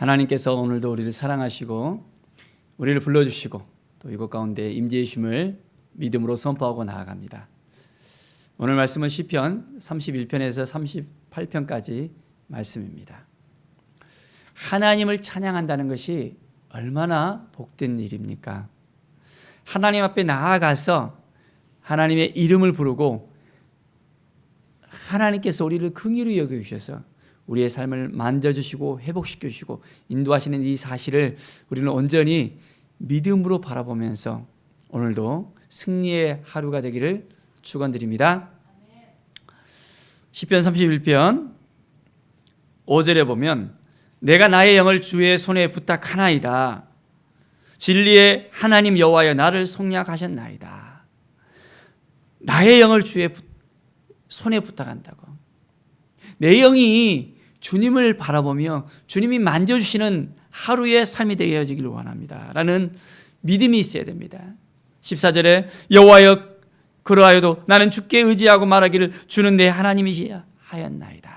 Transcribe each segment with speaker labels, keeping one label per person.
Speaker 1: 하나님께서 오늘도 우리를 사랑하시고 우리를 불러주시고 또 이곳 가운데 임재해 주심을 믿음으로 선포하고 나아갑니다. 오늘 말씀은 시편 31편에서 38편까지 말씀입니다. 하나님을 찬양한다는 것이 얼마나 복된 일입니까? 하나님 앞에 나아가서 하나님의 이름을 부르고 하나님께서 우리를 긍휼히 여겨주셔서 우리의 삶을 만져주시고 회복시켜주시고 인도하시는 이 사실을 우리는 온전히 믿음으로 바라보면서 오늘도 승리의 하루가 되기를 축원드립니다. 시편 31편 5절에 보면 내가 나의 영을 주의 손에 부탁하나이다. 진리의 하나님 여호와여 나를 속량하셨나이다. 나의 영을 주의 손에 부탁한다고. 내 영이 주님을 바라보며 주님이 만져주시는 하루의 삶이 되어지기를 원합니다 라는 믿음이 있어야 됩니다. 14절에 여호와여 그러하여도 나는 주께 의지하고 말하기를 주는 내 하나님이시 하였나이다.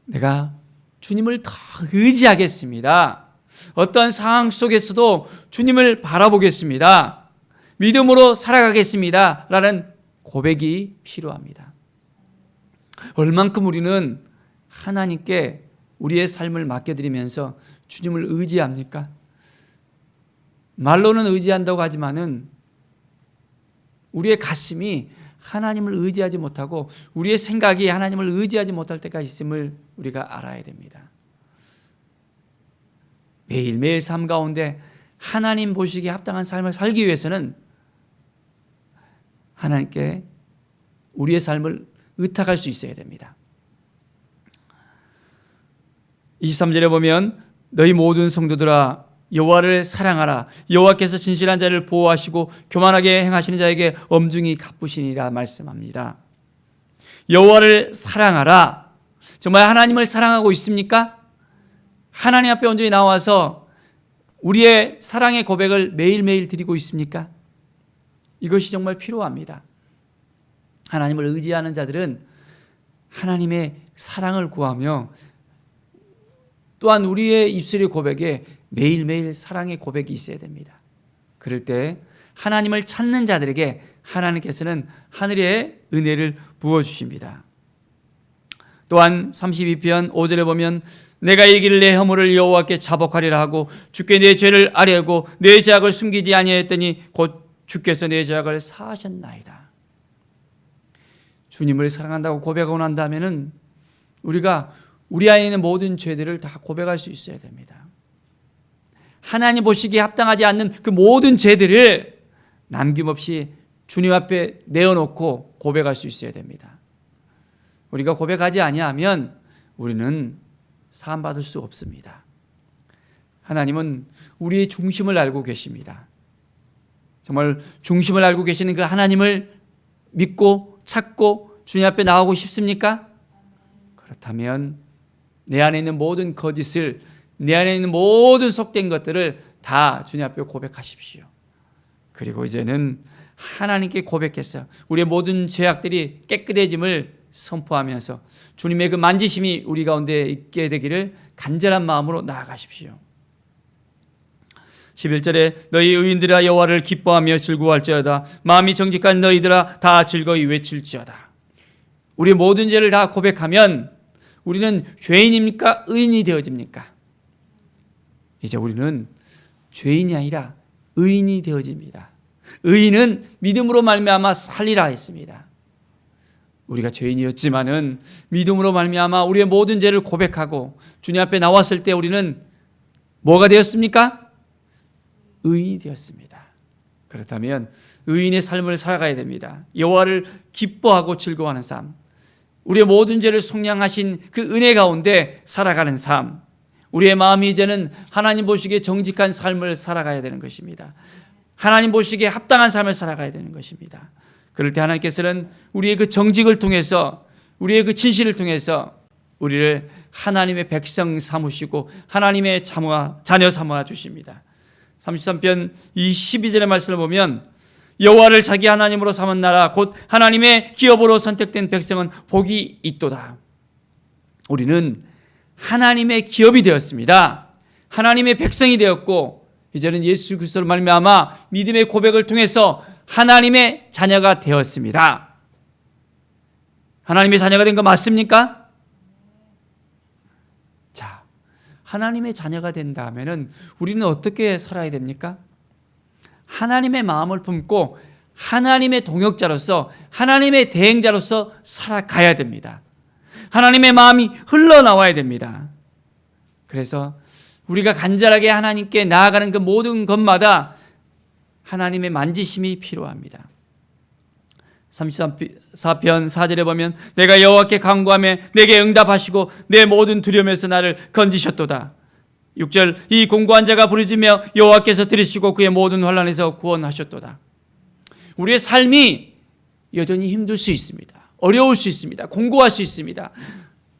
Speaker 1: 내가 주님을 더 의지하겠습니다. 어떠한 상황 속에서도 주님을 바라보겠습니다. 믿음으로 살아가겠습니다 라는 고백이 필요합니다. 얼만큼 우리는 하나님께 우리의 삶을 맡겨드리면서 주님을 의지합니까? 말로는 의지한다고 하지만은 우리의 가슴이 하나님을 의지하지 못하고 우리의 생각이 하나님을 의지하지 못할 때가 있음을 우리가 알아야 됩니다. 매일매일 삶 가운데 하나님 보시기에 합당한 삶을 살기 위해서는 하나님께 우리의 삶을 의탁할 수 있어야 됩니다. 23절에 보면 너희 모든 성도들아 여호와를 사랑하라. 여호와께서 진실한 자를 보호하시고 교만하게 행하시는 자에게 엄중히 갚으시니라 말씀합니다. 여호와를 사랑하라. 정말 하나님을 사랑하고 있습니까? 하나님 앞에 온전히 나와서 우리의 사랑의 고백을 매일매일 드리고 있습니까? 이것이 정말 필요합니다. 하나님을 의지하는 자들은 하나님의 사랑을 구하며 또한 우리의 입술의 고백에 매일매일 사랑의 고백이 있어야 됩니다. 그럴 때 하나님을 찾는 자들에게 하나님께서는 하늘의 은혜를 부어주십니다. 또한 32편 5절에 보면 내가 이기를 내 허물을 여호와께 자복하리라 하고 주께 내 죄를 아뢰고 내 죄악을 숨기지 아니하였더니 곧 주께서 내 죄악을 사하셨나이다. 주님을 사랑한다고 고백하고 난다면은 우리가 우리 안에 있는 모든 죄들을 다 고백할 수 있어야 됩니다. 하나님 보시기에 합당하지 않는 그 모든 죄들을 남김없이 주님 앞에 내어놓고 고백할 수 있어야 됩니다. 우리가 고백하지 아니하면 우리는 사함받을 수 없습니다. 하나님은 우리의 중심을 알고 계십니다. 정말 중심을 알고 계시는 그 하나님을 믿고 찾고 주님 앞에 나오고 싶습니까? 그렇다면 내 안에 있는 모든 거짓을, 내 안에 있는 모든 속된 것들을 다 주님 앞에 고백하십시오. 그리고 이제는 하나님께 고백해서 우리의 모든 죄악들이 깨끗해짐을 선포하면서 주님의 그 만지심이 우리 가운데 있게 되기를 간절한 마음으로 나아가십시오. 11절에 너희 의인들아 여호와를 기뻐하며 즐거워할지어다. 마음이 정직한 너희들아 다 즐거이 외칠지어다. 우리 모든 죄를 다 고백하면 우리는 죄인입니까? 의인이 되어집니까? 이제 우리는 죄인이 아니라 의인이 되어집니다. 의인은 믿음으로 말미암아 살리라 했습니다. 우리가 죄인이었지만은 믿음으로 말미암아 우리의 모든 죄를 고백하고 주님 앞에 나왔을 때 우리는 뭐가 되었습니까? 의인이 되었습니다. 그렇다면 의인의 삶을 살아가야 됩니다. 여호와를 기뻐하고 즐거워하는 삶, 우리의 모든 죄를 속량하신 그 은혜 가운데 살아가는 삶, 우리의 마음이 이제는 하나님 보시기에 정직한 삶을 살아가야 되는 것입니다. 하나님 보시기에 합당한 삶을 살아가야 되는 것입니다. 그럴 때 하나님께서는 우리의 그 정직을 통해서, 우리의 그 진실을 통해서 우리를 하나님의 백성 삼으시고 하나님의 자녀 삼아 주십니다. 33편 22절의 말씀을 보면 여호와를 자기 하나님으로 삼은 나라 곧 하나님의 기업으로 선택된 백성은 복이 있도다. 우리는 하나님의 기업이 되었습니다. 하나님의 백성이 되었고 이제는 예수 그리스도로 말미암아 믿음의 고백을 통해서 하나님의 자녀가 되었습니다. 하나님의 자녀가 된 거 맞습니까? 자, 하나님의 자녀가 된다면은 우리는 어떻게 살아야 됩니까? 하나님의 마음을 품고 하나님의 동역자로서 하나님의 대행자로서 살아가야 됩니다. 하나님의 마음이 흘러나와야 됩니다. 그래서 우리가 간절하게 하나님께 나아가는 그 모든 것마다 하나님의 만지심이 필요합니다. 34편 4절에 보면 내가 여호와께 간구하며 내게 응답하시고 내 모든 두려움에서 나를 건지셨도다. 6절 이 공고한 자가 부르짖으며 여호와께서 들으시고 그의 모든 환난에서 구원하셨도다. 우리의 삶이 여전히 힘들 수 있습니다. 어려울 수 있습니다. 공고할 수 있습니다.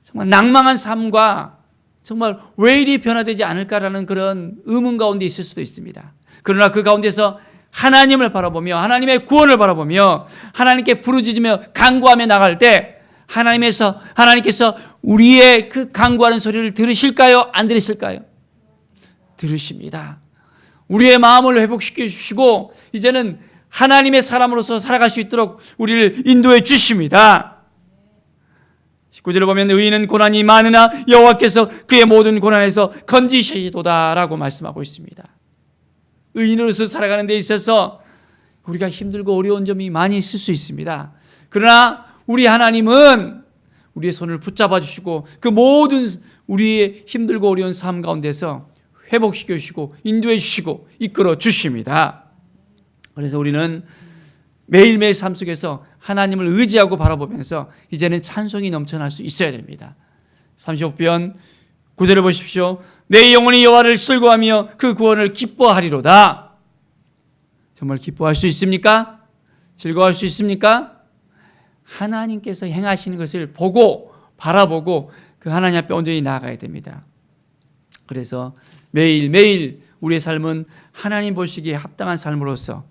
Speaker 1: 정말 낭망한 삶과 정말 왜 이리 변화되지 않을까라는 그런 의문 가운데 있을 수도 있습니다. 그러나 그 가운데서 하나님을 바라보며 하나님의 구원을 바라보며 하나님께 부르짖으며 간구하며 나갈 때 하나님께서 우리의 그 간구하는 소리를 들으실까요? 안 들으실까요? 들으십니다. 우리의 마음을 회복시켜 주시고 이제는 하나님의 사람으로서 살아갈 수 있도록 우리를 인도해 주십니다. 19절에 보면 의인은 고난이 많으나 여호와께서 그의 모든 고난에서 건지시도다라고 말씀하고 있습니다. 의인으로서 살아가는 데 있어서 우리가 힘들고 어려운 점이 많이 있을 수 있습니다. 그러나 우리 하나님은 우리의 손을 붙잡아 주시고 그 모든 우리의 힘들고 어려운 삶 가운데서 회복시켜 주시고 인도해 주시고 이끌어 주십니다. 그래서 우리는 매일매일 삶 속에서 하나님을 의지하고 바라보면서 이제는 찬송이 넘쳐날 수 있어야 됩니다. 35편 9절을 보십시오. 내 영혼이 여호와를 즐거워하며 그 구원을 기뻐하리로다. 정말 기뻐할 수 있습니까? 즐거워할 수 있습니까? 하나님께서 행하시는 것을 보고 바라보고 그 하나님 앞에 온전히 나아가야 됩니다. 그래서 매일매일 우리의 삶은 하나님 보시기에 합당한 삶으로서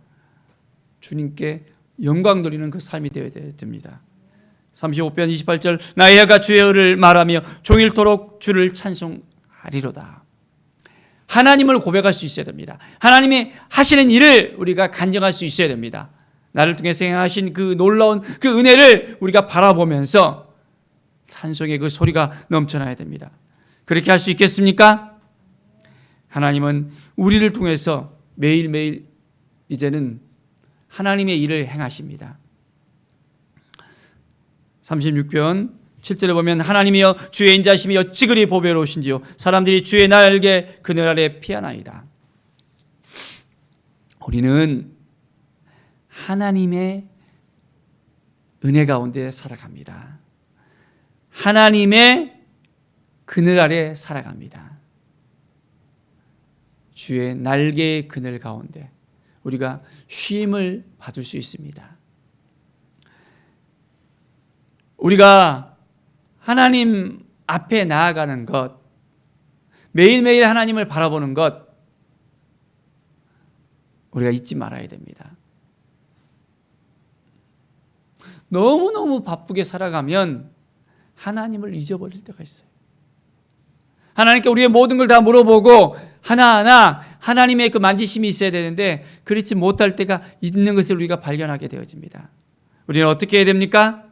Speaker 1: 주님께 영광 돌리는 그 삶이 되어야 됩니다. 35편 28절 나의 혀가 주의 의를 말하며 종일토록 주를 찬송하리로다. 하나님을 고백할 수 있어야 됩니다. 하나님이 하시는 일을 우리가 간증할 수 있어야 됩니다. 나를 통해서 행하신 그 놀라운 그 은혜를 우리가 바라보면서 찬송의 그 소리가 넘쳐나야 됩니다. 그렇게 할 수 있겠습니까? 하나님은 우리를 통해서 매일매일 이제는 하나님의 일을 행하십니다. 36편 7절에 보면 하나님이여 주의 인자심이 어찌 그리 보배로우신지요 사람들이 주의 날개 그늘 아래 피하나이다. 우리는 하나님의 은혜 가운데 살아갑니다. 하나님의 그늘 아래 살아갑니다. 주의 날개의 그늘 가운데 우리가 쉼을 받을 수 있습니다. 우리가 하나님 앞에 나아가는 것, 매일매일 하나님을 바라보는 것, 우리가 잊지 말아야 됩니다. 너무너무 바쁘게 살아가면 하나님을 잊어버릴 때가 있어요. 하나님께 우리의 모든 걸 다 물어보고 하나하나 하나님의 그 만지심이 있어야 되는데 그렇지 못할 때가 있는 것을 우리가 발견하게 되어집니다. 우리는 어떻게 해야 됩니까?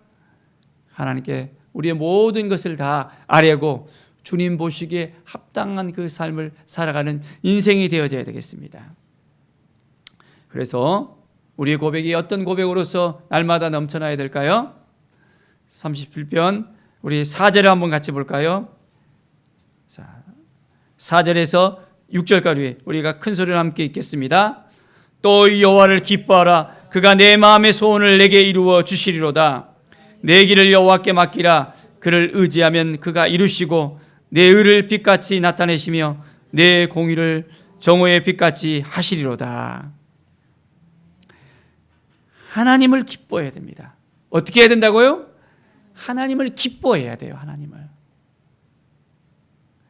Speaker 1: 하나님께 우리의 모든 것을 다 아뢰고 주님 보시기에 합당한 그 삶을 살아가는 인생이 되어져야 되겠습니다. 그래서 우리의 고백이 어떤 고백으로서 날마다 넘쳐나야 될까요? 37편 우리 4절을 한번 같이 볼까요? 자, 4절에서 6절까지 우리가 큰 소리로 함께 읽겠습니다. 또 여호와를 기뻐하라. 그가 내 마음의 소원을 내게 이루어 주시리로다. 내 길을 여호와께 맡기라. 그를 의지하면 그가 이루시고 내 의를 빛같이 나타내시며 내 공의를 정오의 빛같이 하시리로다. 하나님을 기뻐해야 됩니다. 어떻게 해야 된다고요? 하나님을 기뻐해야 돼요.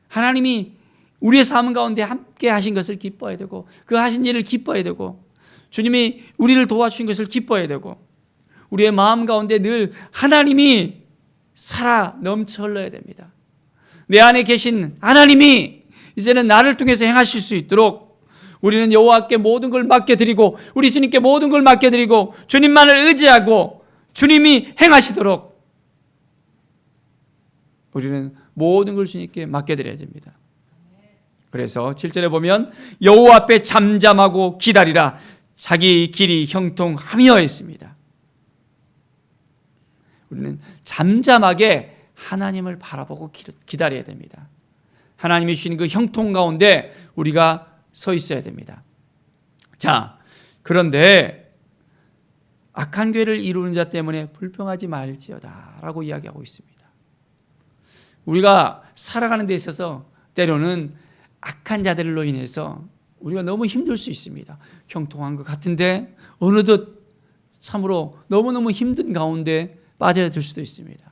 Speaker 1: 하나님이 우리의 삶 가운데 함께 하신 것을 기뻐해야 되고 그 하신 일을 기뻐해야 되고 주님이 우리를 도와주신 것을 기뻐해야 되고 우리의 마음 가운데 늘 하나님이 살아 넘쳐 흘러야 됩니다. 내 안에 계신 하나님이 이제는 나를 통해서 행하실 수 있도록 우리는 여호와께 모든 걸 맡겨드리고 우리 주님께 모든 걸 맡겨드리고 주님만을 의지하고 주님이 행하시도록 우리는 모든 걸 주님께 맡겨드려야 됩니다. 그래서 7절에 보면 여호와 앞에 잠잠하고 기다리라 자기 길이 형통하며 했습니다. 우리는 잠잠하게 하나님을 바라보고 기다려야 됩니다. 하나님이 주신 그 형통 가운데 우리가 서 있어야 됩니다. 자, 그런데 악한 죄를 이루는 자 때문에 불평하지 말지어다 라고 이야기하고 있습니다. 우리가 살아가는 데 있어서 때로는 악한 자들로 인해서 우리가 너무 힘들 수 있습니다. 형통한 것 같은데 어느덧 참으로 너무너무 힘든 가운데 빠져들 수도 있습니다.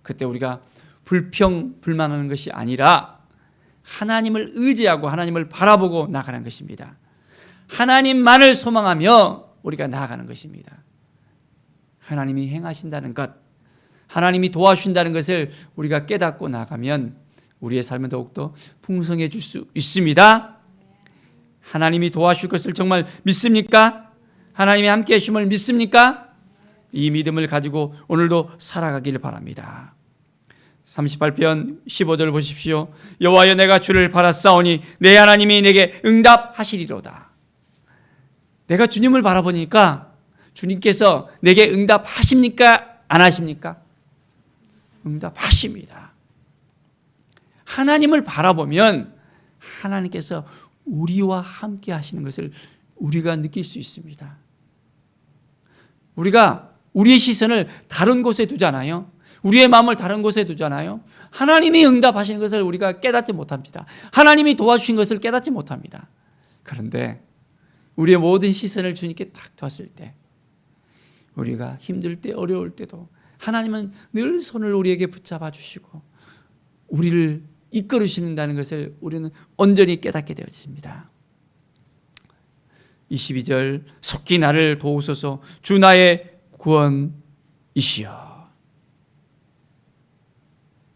Speaker 1: 그때 우리가 불평불만하는 것이 아니라 하나님을 의지하고 하나님을 바라보고 나가는 것입니다. 하나님만을 소망하며 우리가 나아가는 것입니다. 하나님이 행하신다는 것, 하나님이 도와주신다는 것을 우리가 깨닫고 나가면 우리의 삶은 더욱더 풍성해질 수 있습니다. 하나님이 도와주실 것을 정말 믿습니까? 하나님이 함께 하심을 믿습니까? 이 믿음을 가지고 오늘도 살아가기를 바랍니다. 38편 15절 보십시오. 여호와여 내가 주를 바라싸우니 내 하나님이 내게 응답하시리로다. 내가 주님을 바라보니까 주님께서 내게 응답하십니까? 안 하십니까? 응답하십니다. 하나님을 바라보면 하나님께서 우리와 함께 하시는 것을 우리가 느낄 수 있습니다. 우리가 우리의 시선을 다른 곳에 두잖아요. 우리의 마음을 다른 곳에 두잖아요. 하나님이 응답하시는 것을 우리가 깨닫지 못합니다. 하나님이 도와주신 것을 깨닫지 못합니다. 그런데 우리의 모든 시선을 주님께 딱 뒀을 때 우리가 힘들 때 어려울 때도 하나님은 늘 손을 우리에게 붙잡아 주시고 우리를 이끌으신다는 것을 우리는 온전히 깨닫게 되어집니다. 22절 속히 나를 도우소서 주 나의 구원이시여.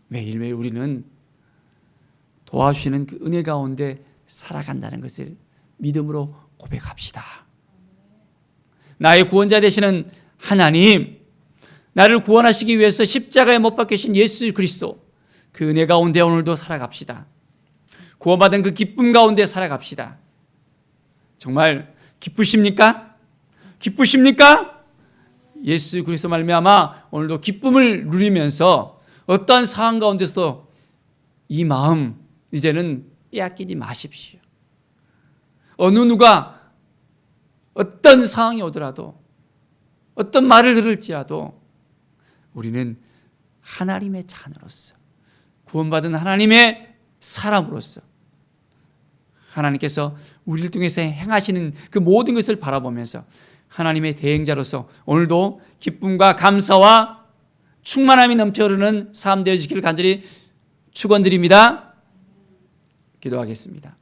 Speaker 1: 매일매일 우리는 도와주시는 그 은혜 가운데 살아간다는 것을 믿음으로 고백합시다. 나의 구원자 되시는 하나님, 나를 구원하시기 위해서 십자가에 못 박히신 예수 그리스도, 그 은혜 가운데 오늘도 살아갑시다. 구원받은 그 기쁨 가운데 살아갑시다. 정말 기쁘십니까? 기쁘십니까? 예수 그리스도 말미암아 오늘도 기쁨을 누리면서 어떤 상황 가운데서도 이 마음 이제는 빼앗기지 마십시오. 어느 누가 어떤 상황이 오더라도 어떤 말을 들을지라도 우리는 하나님의 자녀로서 구원받은 하나님의 사람으로서 하나님께서 우리를 통해서 행하시는 그 모든 것을 바라보면서 하나님의 대행자로서 오늘도 기쁨과 감사와 충만함이 넘쳐 흐르는 삶 되어지기를 간절히 축원드립니다. 기도하겠습니다.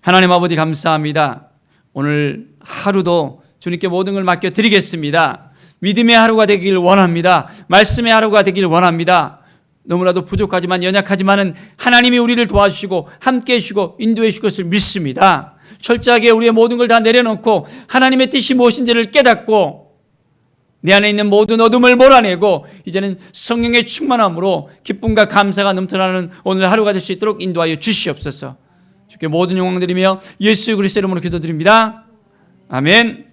Speaker 1: 하나님 아버지 감사합니다. 오늘 하루도 주님께 모든 걸 맡겨드리겠습니다. 믿음의 하루가 되길 원합니다. 말씀의 하루가 되길 원합니다. 너무나도 부족하지만 연약하지만은 하나님이 우리를 도와주시고 함께해 주시고 인도해 주실 것을 믿습니다. 철저하게 우리의 모든 걸 다 내려놓고 하나님의 뜻이 무엇인지를 깨닫고 내 안에 있는 모든 어둠을 몰아내고 이제는 성령의 충만함으로 기쁨과 감사가 넘쳐나는 오늘 하루가 될 수 있도록 인도하여 주시옵소서. 주께 모든 영광 드리며 예수 그리스도의 이름으로 기도드립니다. 아멘.